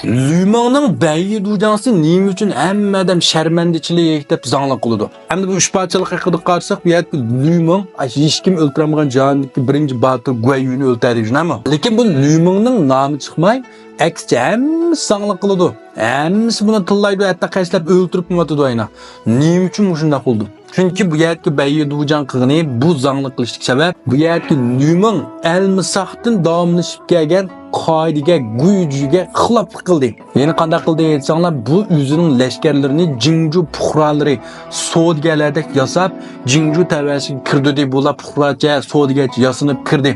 Lümonning bayi dujansı nima uchun hamma odam sharmandachilik deb zanglik qiladi. Endi bu ishbotchilik haqida qarsak, bu yerda Lümon hech kim o'ltirmagan jondagi birinchi botir Guayuni o'ltirdi, shunami? Lekin bu Lümonning nomi chiqmay, aksicha hammasi zanglik qiladi. Hammasi buni tillaydi, hatto qashlab o'ltirib qo'yadi ayna. Nima uchun shunday qildi? Chunki bu yerga bayi dujan qilgani bu zanglik qilishlik sabab bu yerga Lümon al-Misahdan davomlashib kelgan qoidaga, guyujiga xiloflik qildi. Ya'ni qanday qildi desanglar, bu o'zining lashkarlarini Jingju puhralari Saudiyalarda yasab, Jingju tavasiga kirdi deb bo'lib puhracha Saudiyacha yasinib kirdi.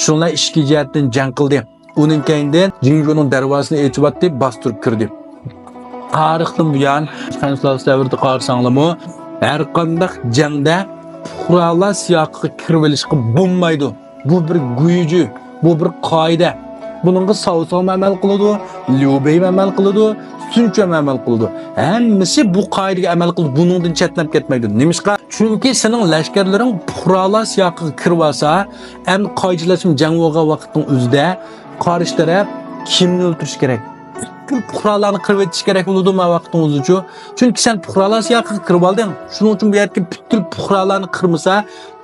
Shunlar ishki jihatdan jang qildi. Uning keyindan Jingjuning darvozasini echib deb bostirib kirdi. Tarixdan buyon qanday davrda qarasanglarmi, har qanday jangda puhralar siyoqiga kirib olishga bo'lmaydi. Bu bir guyuji, bu bir qoida. Buningga savsam amal qiladi, Liubey amal qiladi, Suncham amal qiladi. Hammasi bu qoidaga amal qilib, buningdan chetlanib ketmaydi. Nimishqa? Chunki sening lashkarlaring puhralar siyoqiga kirib olsa, ham qoidalashim jangvoga vaqtning o'zida qarshi taraf kimni o'ldirish kerak? Puhralarni qirib etish kerak bo'ladi ma vaqtning o'zicha. Chunki sen puhralar siyoqiga kirib olding. Shuning uchun bu yerga butkul puhralarni qirmasa,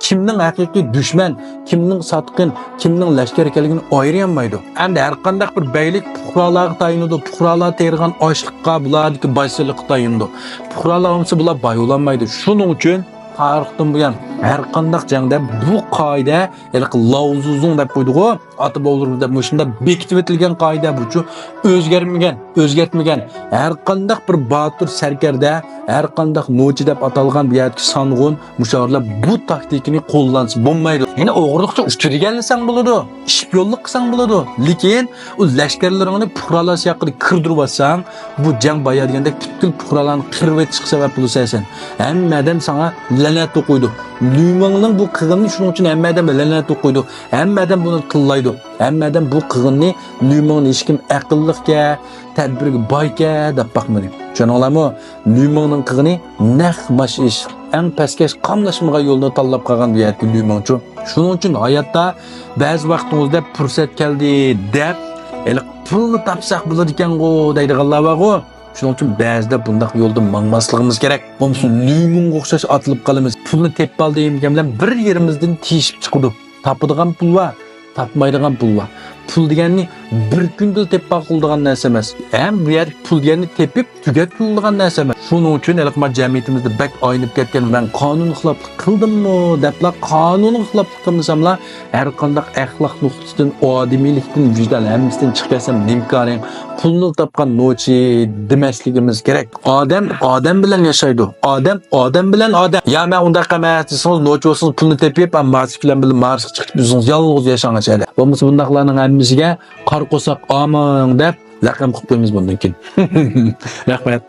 kimning haqiqiy dushman, kimning sotqin, kimning lashkar ekanligini ayirolmaydi. Endi har qanday bir beylik puhralarga tayinadi. Puhralar tergan ochliqqa, bulardagi boysilikqa tayinadi. Puhralar olmasa bular boy bo'lmaydi. Shuning uchun tarixdan buyon har qanday jangda bu qoida, ya'ni lavzuzun deb qo'ydi-ku, ota-boblarimiz deb shunda bekitib etilgan qoida bu-chu o'zgartmagan. Har qanday bir botir sarkarda, har qanday nochi deb atalgan bu yerga song'un mushavarlar bu taktikani qo'llansa bo'lmaydi. Ya'ni o'g'irlikcha uchirgansan bo'ladi, shpionlik qilsang bo'ladi. Lekin u lashkarlaringni puhralar siyoqiga kirdirib olsang, bu jang boyadigandek butkul puhralarni qirib etish sabab bo'lsa-san, hammadan sana la'nat o'qiydi. Lümonning bu qig'inni shuning uchun hammadan la'nat o'qiydi. Hammadan buni tillaydi. Hammadan bu qig'inni Lümonning hech kim aqlliqga, tadbirga boyga deb baxmaydi. Tushuninglarmi? Lümonning qig'ini naq mashish, eng pastkash qamlashmagan yo'lni tanlab qolgan bu yerga Lümonchu. Shuning uchun hayotda ba'zi vaqtimizda fursat keldi deb, pulni topsaq bo'ladi ekan-ku deydiganlar bor-ku. Shuning uchun ba'zida bunday yo'lda mangmasligimiz kerak. Bo'lmasa Lümonga o'xshash atilib qolamiz. Pulni tepib oldim bilan bir yerimizdan tishib chiqdi. Topadigan pul va topmaydigan pul va. Pul deganni bir kunda tepib qiladigan narsa emas. Ham bu yer pul deganni tepib tugatadigan narsa emas. Shuning uchun elqima jamiyatimizda bak oynib ketgan men qonun xiloflik qildimmi deblar qonun xiloflik qilmasamlar har qanday axloq nuqtasidan, odamiylikdan, vijdon hammasidan chiqarsam nimkoring pulni topgan nochi demasligimiz kerak. Odam bilan yashaydi. Odam bilan odam. Ya men unda qamatsizsiz, nochi bo'lsangiz pulni tepib, Mars bilan Marsga chiqib o'zingiz yolg'iz yashangachadi. Bo'lmasa bundaqlarning hammasiga qor qo'saq amin deb laqam qilib qo'yamiz bundan keyin. Rahmat.